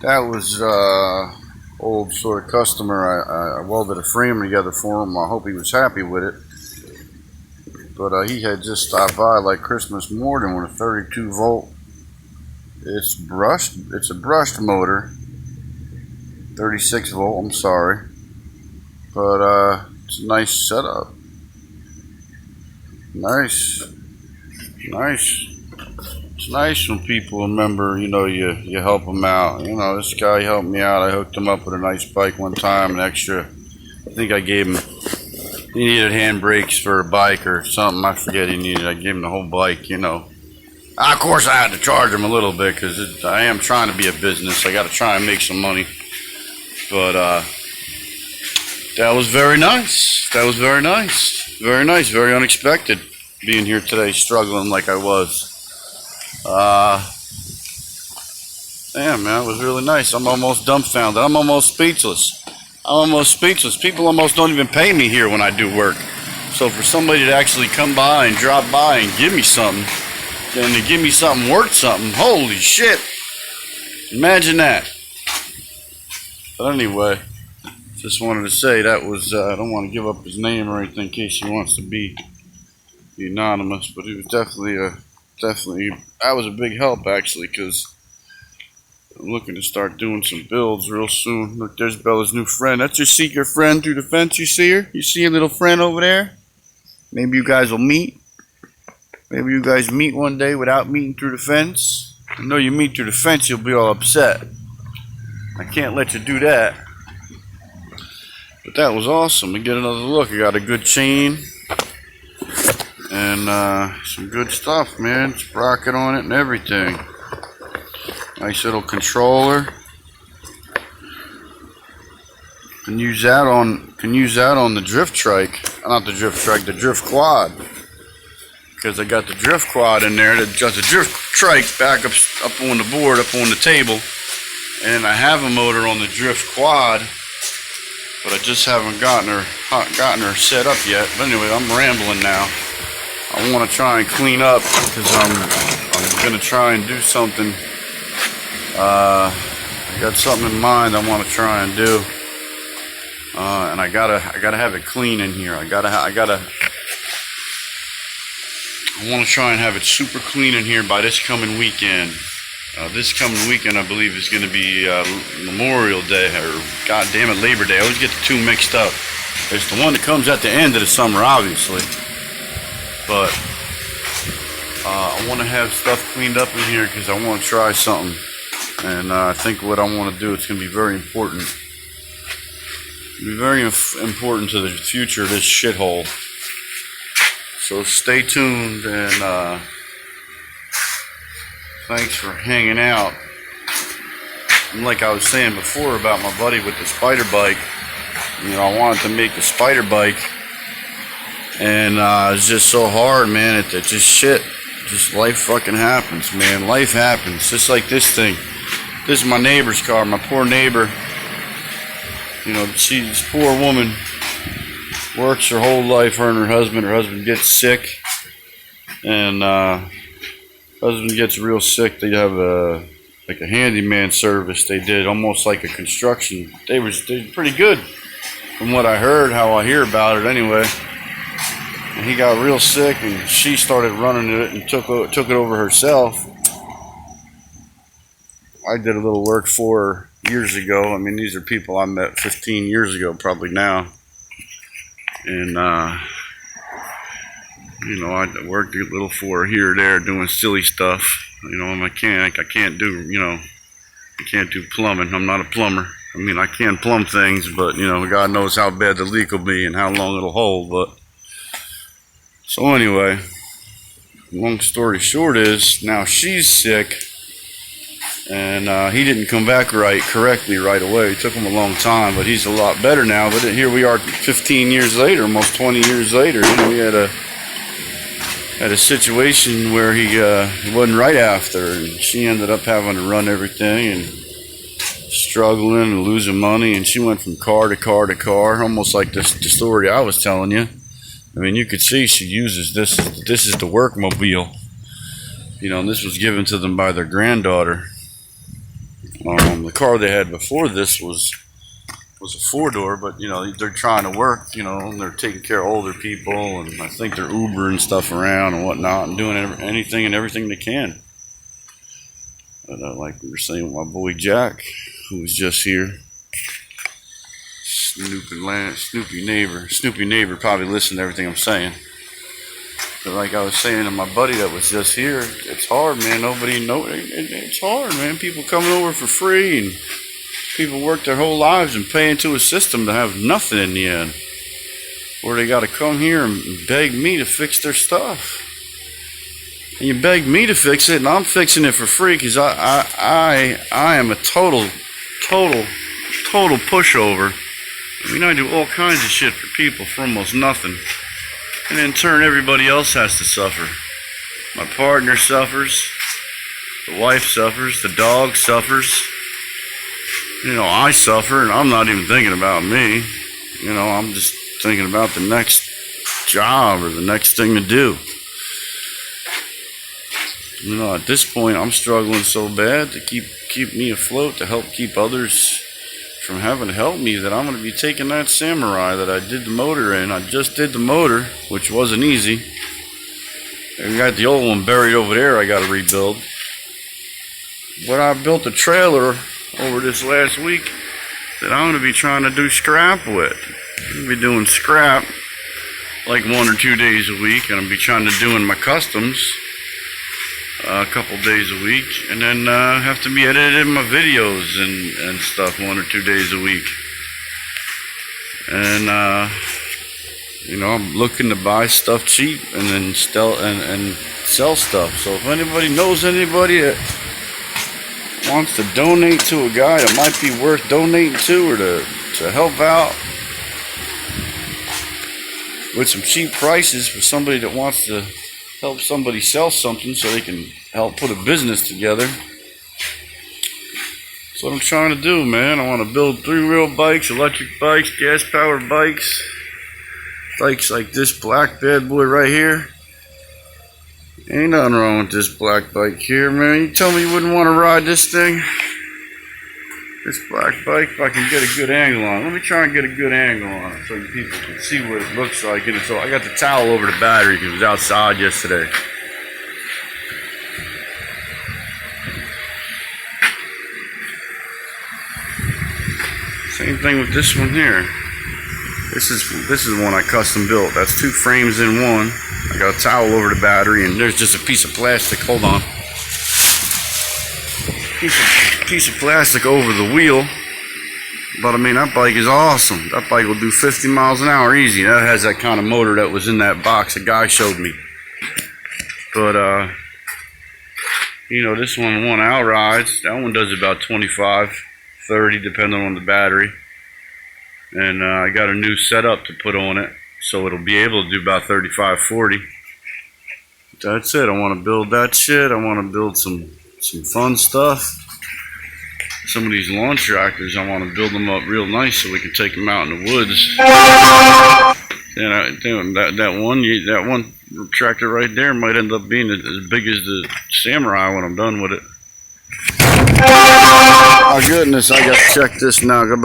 That was old sort of customer. I welded a frame together for him. I hope he was happy with it. But he had just stopped by like Christmas morning with a 32 volt. It's brushed. It's a brushed motor. 36 volt. I'm sorry, but it's a nice setup. Nice. It's nice when people remember, you help them out. This guy helped me out. I hooked him up with a nice bike one time, an extra. I think I gave him, he needed handbrakes for a bike or something. I forget he needed. I gave him the whole bike, Of course, I had to charge him a little bit because I am trying to be a business. I got to try and make some money. But that was very nice. Very nice, very unexpected being here today, struggling like I was. Damn, man, it was really nice. I'm almost dumbfounded. I'm almost speechless. People almost don't even pay me here when I do work. So for somebody to actually come by and drop by and give me something, and to give me something worth something, holy shit. Imagine that. But anyway, just wanted to say that was, I don't want to give up his name or anything in case he wants to be anonymous, but he was definitely, that was a big help actually, because I'm looking to start doing some builds real soon. Look, there's Bella's new friend. That's your secret friend through the fence. You see her? You see your little friend over there? Maybe you guys will meet. Maybe you guys meet one day without meeting through the fence. I know you meet through the fence, you'll be all upset. I can't let you do that. But that was awesome. We get another look. I got a good chain and some good stuff, man. Sprocket on it and everything. Nice little controller. Can use that on the drift trike. Not the drift trike, the drift quad. Because I got the drift quad in there. Got the drift trike back up on the board, up on the table. And I have a motor on the drift quad, but I just haven't gotten her set up yet. But anyway, I'm rambling now. I want to try and clean up because I'm gonna try and do something. I got something in mind I want to try and do, and I gotta have it clean in here. I want to try and have it super clean in here by this coming weekend. This coming weekend, I believe, is going to be Memorial Day, or goddamn it, Labor Day. I always get the two mixed up. There's the one that comes at the end of the summer, obviously. But I want to have stuff cleaned up in here because I want to try something. And I think what I want to do, it's going to be very important. It'll be very important to the future of this shithole. So stay tuned, and thanks for hanging out. And like I was saying before about my buddy with the spider bike, I wanted to make the spider bike, and it's just so hard, man. It just life fucking happens, man. Life happens, just like this thing. This is my neighbor's car, my poor neighbor. This poor woman works her whole life, her and her husband gets sick, and husband gets real sick. They have a handyman service. They did almost like a construction. They were pretty good from what I heard, how I hear about it anyway. And he got real sick, and she started running it and took it over herself. I did a little work for her years ago. I mean, these are people I met 15 years ago, probably now. And I worked a little for her here or there, doing silly stuff. I can't do plumbing. I'm not a plumber. I mean, I can plumb things, but God knows how bad the leak will be and how long it'll hold. But so anyway, long story short is now she's sick, and he didn't come back correctly right away. It took him a long time, but he's a lot better now. But here we are 15 years later, almost 20 years later. We had a situation where he wasn't right after, and she ended up having to run everything and struggling and losing money, and she went from car to car to car, almost like the story I was telling you. I mean, you could see she uses this is the workmobile, and this was given to them by their granddaughter. The car they had before this was a 4-door, but you know, they're trying to work, you know, and they're taking care of older people, and I think they're Ubering stuff around and whatnot, and doing anything and everything they can. But like we were saying with my boy Jack, who was just here, Snoopy neighbor probably listened to everything I'm saying. But like I was saying to my buddy that was just here, it's hard, man. It's hard, man. People coming over for free, and people work their whole lives and pay into a system to have nothing in the end, where they got to come here and beg me to fix their stuff. And you beg me to fix it, and I'm fixing it for free because I am a total pushover. I mean, I do all kinds of shit for people for almost nothing. And in turn, everybody else has to suffer. My partner suffers. The wife suffers. The dog suffers. You know, I suffer, and I'm not even thinking about me. You know, I'm just thinking about the next job or the next thing to do. You know, at this point, I'm struggling so bad to keep me afloat, to help keep others from having to help me, that I'm going to be taking that Samurai that I did the motor in. I just did the motor, which wasn't easy. I got the old one buried over there I got to rebuild. But I built a trailer over this last week that I'm going to be trying to do scrap with. I'm going to be doing scrap like 1 or 2 days a week, and I'll be trying to doing my customs a couple days a week, and then have to be editing my videos and stuff 1 or 2 days a week. And you know, I'm looking to buy stuff cheap and then sell stuff. So if anybody knows anybody that wants to donate to a guy that might be worth donating to, or to help out with some cheap prices for somebody that wants to help somebody sell something so they can help put a business together. That's what I'm trying to do, man. I want to build 3-wheel bikes, electric bikes, gas-powered bikes. Bikes like this black bad boy right here. Ain't nothing wrong with this black bike here, man. You tell me you wouldn't want to ride this thing? This black bike, if I can get a good angle on it. Let me try and get a good angle on it so people can see what it looks like. And so I got the towel over the battery because it was outside yesterday. Same thing with this one here. This is one I custom built. That's 2 frames in one. I got a towel over the battery, and there's just a piece of plastic. Hold on. Piece of plastic over the wheel. But I mean, that bike is awesome. That bike will do 50 miles an hour easy. That has that kind of motor that was in that box a guy showed me. But you know, this one out rides. That one does about 25, 30, depending on the battery. And I got a new setup to put on it, so it'll be able to do about 35, 40. That's it. I want to build that shit. I want to build some fun stuff. Some of these lawn tractors, I want to build them up real nice so we can take them out in the woods. And that one tractor right there might end up being as big as the Samurai when I'm done with it. Oh goodness, I got to check this now. Goodbye.